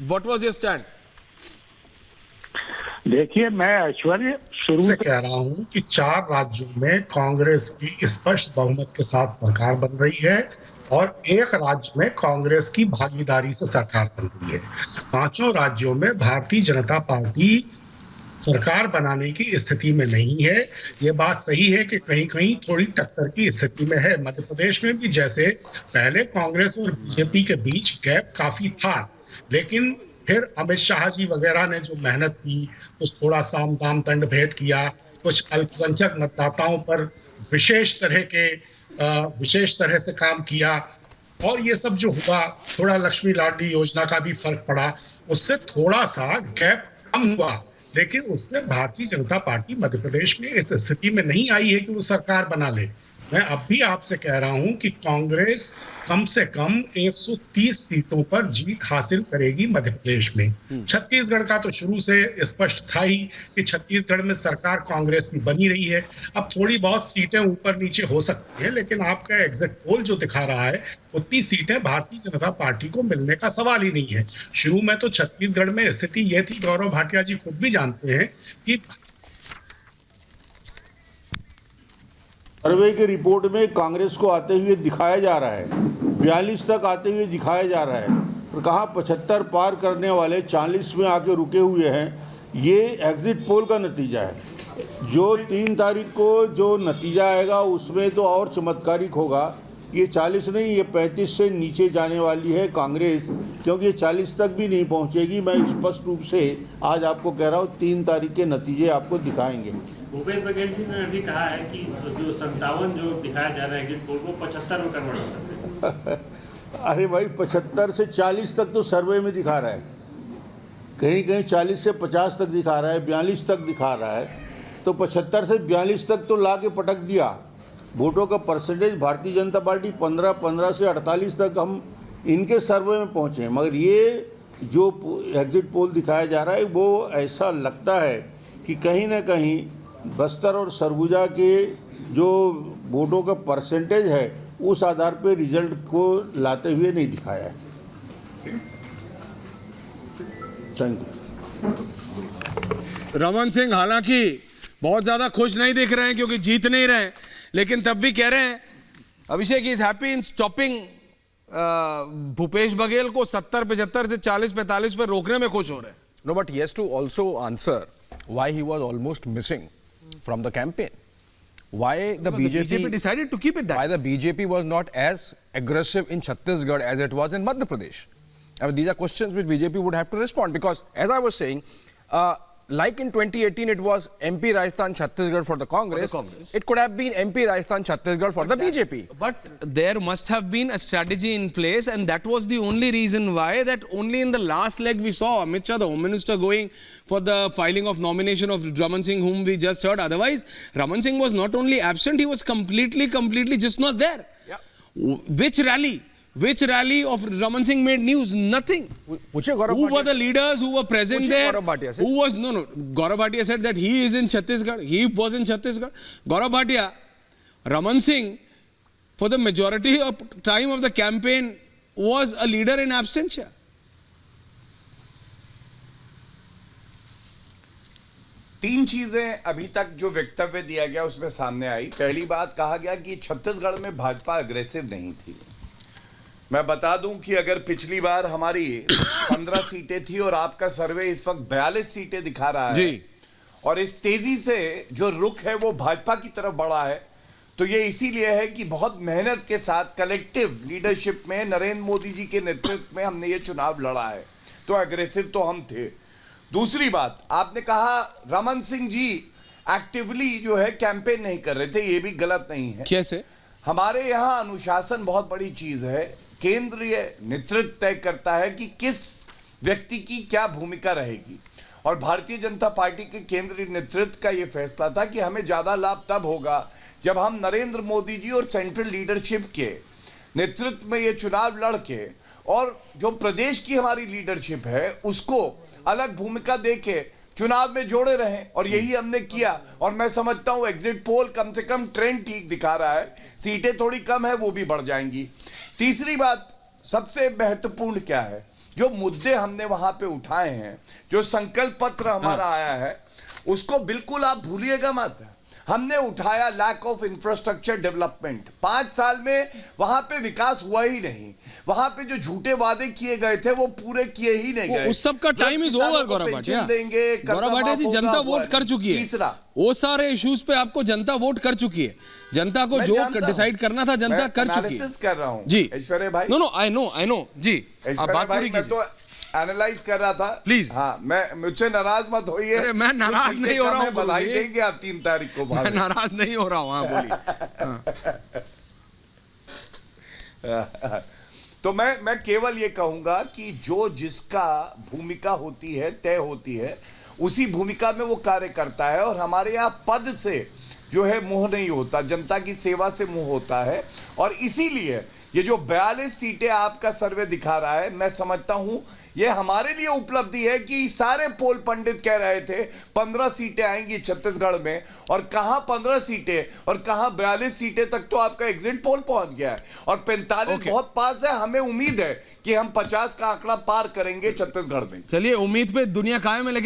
What was your stand? देखिए, मैं ऐश्वर्य शुरू से कह रहा हूं कि 4 राज्यों में कांग्रेस की स्पष्ट बहुमत के साथ सरकार बन रही है और एक राज्य में कांग्रेस की भागीदारी से सरकार बन रही है। 5 राज्यों में भारतीय जनता पार्टी सरकार बनाने की स्थिति में नहीं है। ये बात सही है कि कहीं-कहीं थोड़ी टक्कर की स्थिति में है। मध्य प्रदेश में भी जैसे पहले कांग्रेस और बीजेपी के बीच गैप काफी था, लेकिन फिर अमित शाह जी वगैरह ने जो मेहनत की, कुछ थोड़ा साम दाम दंड भेद किया, कुछ अल्पसंख्यक मतदाताओं पर विशेष तरह से काम किया और ये सब जो हुआ, थोड़ा लक्ष्मी लाडली योजना का भी फर्क पड़ा, उससे थोड़ा सा गैप कम हुआ। लेकिन उससे भारतीय जनता पार्टी मध्य प्रदेश में इस स्थिति में नहीं आई है कि वो सरकार बना ले। मैं अब भी आपसे कह रहा हूं कि कांग्रेस कम से कम 130 सीटों पर जीत हासिल करेगी मध्य प्रदेश में। छत्तीसगढ़ का तो शुरू से स्पष्ट था ही कि छत्तीसगढ़ में सरकार कांग्रेस की बनी रही है। अब थोड़ी बहुत सीटें ऊपर नीचे हो सकती है, लेकिन आपका एग्जिट पोल जो दिखा रहा है उतनी सीटें भारतीय जनता पार्टी को मिलने का सवाल ही नहीं है। शुरू में तो छत्तीसगढ़ में स्थिति यह थी, गौरव भाटिया जी खुद भी जानते हैं कि सर्वे की रिपोर्ट में कांग्रेस को आते हुए दिखाया जा रहा है, 42 तक आते हुए दिखाया जा रहा है, और कहाँ 75 पार करने वाले 40 में आके रुके हुए हैं। ये एग्जिट पोल का नतीजा है। जो 3 तारीख को जो नतीजा आएगा उसमें तो और चमत्कारिक होगा। ये 40 नहीं, ये 35 से नीचे जाने वाली है कांग्रेस, क्योंकि ये 40 तक भी नहीं पहुंचेगी। मैं स्पष्ट रूप से आज आपको कह रहा हूँ, 3 तारीख के नतीजे आपको दिखाएंगे। भूपेश बघेल जी ने अभी कहा है कि जो 57 जो दिखाया जा रहा है एग्जिट पोल को 75 में कन्वर्ट हो सकते हैं। अरे भाई, 75 से 40 तक तो सर्वे में दिखा रहा है, कहीं कहीं 40 से 50 तक दिखा रहा है, 42 तक दिखा रहा है, तो 75 से 42 तक तो ला के पटक दिया। वोटों का परसेंटेज भारतीय जनता पार्टी 15 से 48 तक हम इनके सर्वे में पहुँचे, मगर ये जो एग्जिट पोल दिखाया जा रहा है वो ऐसा लगता है कि कहीं ना कहीं बस्तर और सरगुजा के जो वोटों का परसेंटेज है उस आधार पर रिजल्ट को लाते हुए नहीं दिखाया है। Thank you. रमन सिंह हालांकि बहुत ज्यादा खुश नहीं दिख रहे हैं क्योंकि जीत नहीं रहे हैं, लेकिन तब भी कह रहे हैं Abhishek is happy in stopping Bhupesh Baghel को 70-75 से 40-45 पर रोकने में खुश हो रहे हैं। No, but he has to also answer why he was almost missing from the campaign. Why the BJP decided to keep it that. Why the BJP was not as aggressive in Chhattisgarh as it was in Madhya Pradesh. I mean, these are questions which BJP would have to respond, because as I was saying, like in 2018 it was MP Rajasthan Chhattisgarh for the Congress. It could have been MP Rajasthan Chhattisgarh for the BJP. But there must have been a strategy in place, and that was the only reason why that only in the last leg we saw Amit Shah, the Home Minister, going for the filing of nomination of Raman Singh, whom we just heard. Otherwise, Raman Singh was not only absent, he was completely just not there. Yeah. Which rally of Raman Singh made news? Nothing. Who were the leaders who were present there? Who was, no, Gaurav Bhatia said that he is in Chhattisgarh. He was in Chhattisgarh. Gaurav Bhatia, Raman Singh, for the majority of time of the campaign, was a leader in absentia. तीन चीजें अभी तक जो वक्तव्य दिया गया उसमें सामने आई। पहली बात कहा गया कि छत्तीसगढ़ में भाजपा अग्रेसिव नहीं थी। मैं बता दूं कि अगर पिछली बार हमारी 15 सीटें थी और आपका सर्वे इस वक्त 42 सीटें दिखा रहा है और इस तेजी से जो रुख है वो भाजपा की तरफ बढ़ा है, तो ये इसीलिए है कि बहुत मेहनत के साथ कलेक्टिव लीडरशिप में नरेंद्र मोदी जी के नेतृत्व में हमने ये चुनाव लड़ा है। तो अग्रेसिव तो हम थे। दूसरी बात, आपने कहा रमन सिंह जी एक्टिवली जो है कैंपेन नहीं कर रहे थे, ये भी गलत नहीं है। कैसे? हमारे यहाँ अनुशासन बहुत बड़ी चीज है। केंद्रीय नेतृत्व तय करता है कि किस व्यक्ति की क्या भूमिका रहेगी, और भारतीय जनता पार्टी के केंद्रीय नेतृत्व का यह फैसला था कि हमें ज्यादा लाभ तब होगा जब हम नरेंद्र मोदी जी और सेंट्रल लीडरशिप के नेतृत्व में ये चुनाव लड़के और जो प्रदेश की हमारी लीडरशिप है उसको अलग भूमिका देके चुनाव में जोड़े रहें, और यही हमने किया। और मैं समझता हूं एग्जिट पोल कम से कम ट्रेंड ठीक दिखा रहा है। सीटें थोड़ी कम है, वो भी बढ़ जाएंगी। तीसरी बात सबसे महत्वपूर्ण क्या है जो मुद्दे हमने वहां पे उठाए हैं, जो संकल्प पत्र हमारा आया है, उसको बिल्कुल आप भूलिएगा मत। हमने उठाया लैक ऑफ इंफ्रास्ट्रक्चर डेवलपमेंट। 5 साल में वहां पे विकास हुआ ही नहीं। वहां पे जो झूठे वादे किए गए थे वो पूरे किए ही नहीं गए। उस सब का time is over Gaurav Bhatia. Gaurav Bhatia ji, Janata vote कर चुकी है। तीसरा, वो सारे इश्यूज पे आपको जनता वोट कर चुकी है। जनता को जो डिसाइड करना था जनता कर चुकी है। एनालिसिस कर रहा हूं जी ऐश्वर्या भाई। नो आई नो जी, आप बात पूरी मैं तो एनालाइज कर रहा था। प्लीज। हाँ, मैं मुझसे नाराज मत होइए। अरे मैं नाराज नहीं हो रहा हूँ, बधाई देंगे आप 3 तारीख को। मैं नाराज नहीं हो रहा हूँ। हाँ बोलिए। तो मैं केवल ये कहूंगा कि जो जिसका भूमिका होती है, तय होती है, उसी भूमिका में वो कार्य करता है। और हमारे यहाँ पद से जो है मोह नहीं होता, जनता की सेवा से मोह होता है। और इसीलिए ये जो 42 सीटें आपका सर्वे दिखा रहा है, मैं समझता हूं ये हमारे लिए उपलब्धि है कि सारे पोल पंडित कह रहे थे 15 सीटें आएंगी छत्तीसगढ़ में, और कहां 15 सीटें और कहां 42 सीटें तक तो आपका एग्जिट पोल पहुंच गया है। और 45 बहुत पास है। हमें उम्मीद है कि हम 50 का आंकड़ा पार करेंगे छत्तीसगढ़ में। चलिए, उम्मीद पे दुनिया कायम है, लेकिन